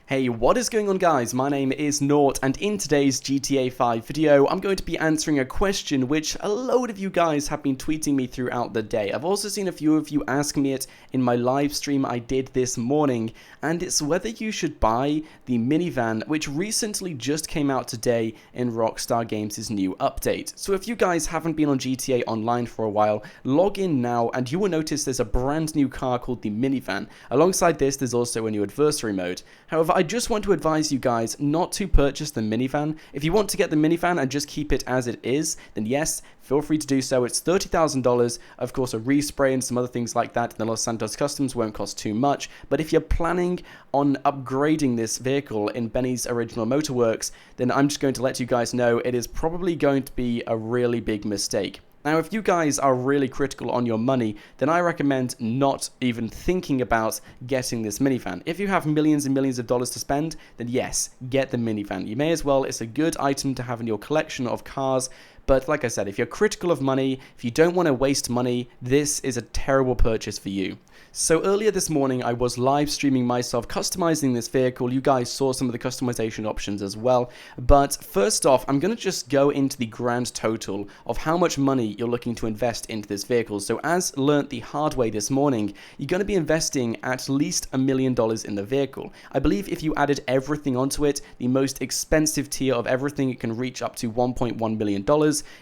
Hey, what is going on guys? My name is Nort, and in today's GTA 5 video, I'm going to be answering a question which a load of you guys have been tweeting me throughout the day. I've also seen a few of you ask me it in my live stream I did this morning, and it's whether you should buy the minivan, which recently just came out today in Rockstar Games' new update. So if you guys haven't been on GTA Online for a while, log in now and you will notice there's a brand new car called the minivan. Alongside this, there's also a new adversary mode. However, I just want to advise you guys not to purchase the minivan. If you want to get the minivan and just keep it as it is, then yes, feel free to do so. It's $30,000. Of course, a respray and some other things like that in the Los Santos Customs won't cost too much. But if you're planning on upgrading this vehicle in Benny's Original Motorworks, then I'm just going to let you guys know it is probably going to be a really big mistake. Now, if you guys are really critical on your money, then I recommend not even thinking about getting this minivan. If you have millions and millions of dollars to spend, then yes, get the minivan. You may as well. It's a good item to have in your collection of cars. But like I said, if you're critical of money, if you don't want to waste money, this is a terrible purchase for you. So earlier this morning, I was live streaming myself customizing this vehicle. You guys saw some of the customization options as well. But first off, I'm going to just go into the grand total of how much money you're looking to invest into this vehicle. So as learnt the hard way this morning, you're going to be investing at least $1 million in the vehicle. I believe if you added everything onto it, the most expensive tier of everything, it can reach up to $1.1 million.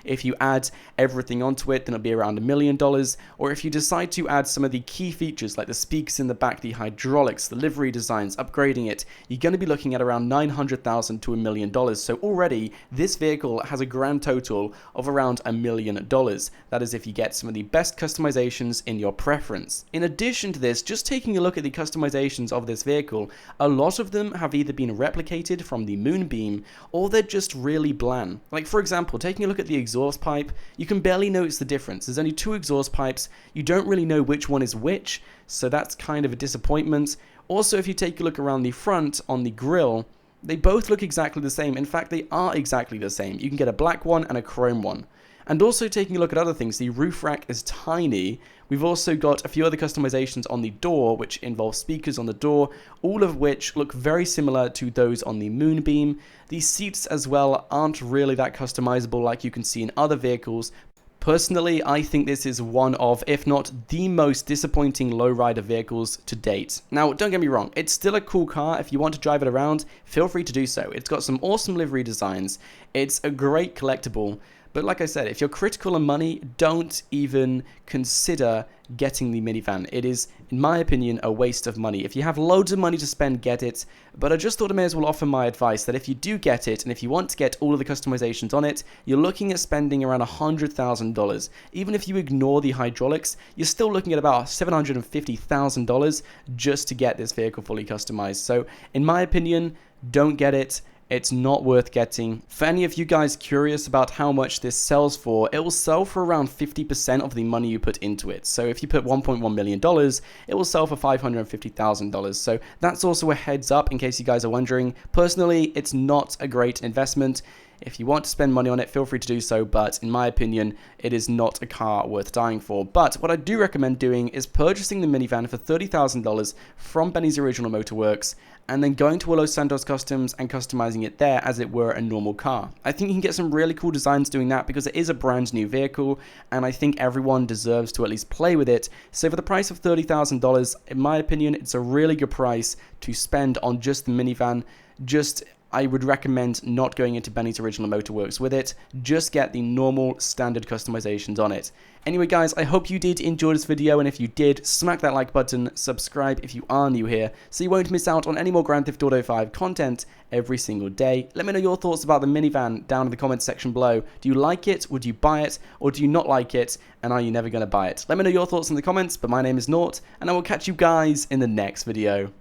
If you add everything onto it, then it'll be around $1 million. Or if you decide to add some of the key features like the speakers in the back, the hydraulics, the livery designs, upgrading it, you're going to be looking at around $900,000 to $1 million. So already this vehicle has a grand total of around $1 million. That is if you get some of the best customizations in your preference. In addition to this, just taking a look at the customizations of this vehicle, a lot of them have either been replicated from the Moonbeam or they're just really bland. Like for example, taking a look at the exhaust pipe, you can barely notice the difference. There's only two exhaust pipes. You don't really know which one is which, so that's kind of a disappointment. Also, if you take a look around the front on the grille, they both look exactly the same. In fact, they are exactly the same. You can get a black one and a chrome one. And also taking a look at other things, the roof rack is tiny. We've also got a few other customizations on the door, which involve speakers on the door, all of which look very similar to those on the Moonbeam. The seats as well aren't really that customizable like you can see in other vehicles. Personally, I think this is one of, if not the most disappointing lowrider vehicles to date. Now, don't get me wrong, it's still a cool car. If you want to drive it around, feel free to do so. It's got some awesome livery designs. It's a great collectible. But like I said, if you're critical on money, don't even consider getting the minivan. It is, in my opinion, a waste of money. If you have loads of money to spend, get it. But I just thought I may as well offer my advice that if you do get it, and if you want to get all of the customizations on it, you're looking at spending around $100,000. Even if you ignore the hydraulics, you're still looking at about $750,000 just to get this vehicle fully customized. So, in my opinion, don't get it. It's not worth getting. For any of you guys curious about how much this sells for, it will sell for around 50% of the money you put into it. So if you put $1.1 million, it will sell for $550,000. So that's also a heads up in case you guys are wondering. Personally, it's not a great investment. If you want to spend money on it, feel free to do so, but in my opinion, it is not a car worth dying for. But what I do recommend doing is purchasing the minivan for $30,000 from Benny's Original Motorworks, and then going to a Los Santos Customs and customizing it there as it were a normal car. I think you can get some really cool designs doing that because it is a brand new vehicle, and I think everyone deserves to at least play with it. So for the price of $30,000, in my opinion, it's a really good price to spend on just the minivan. I would recommend not going into Benny's Original Motorworks with it. Just get the normal standard customizations on it. Anyway guys, I hope you did enjoy this video, and if you did, smack that like button, subscribe if you are new here, so you won't miss out on any more Grand Theft Auto 5 content every single day. Let me know your thoughts about the minivan down in the comments section below. Do you like it? Would you buy it? Or do you not like it? And are you never going to buy it? Let me know your thoughts in the comments, but my name is Nort, and I will catch you guys in the next video.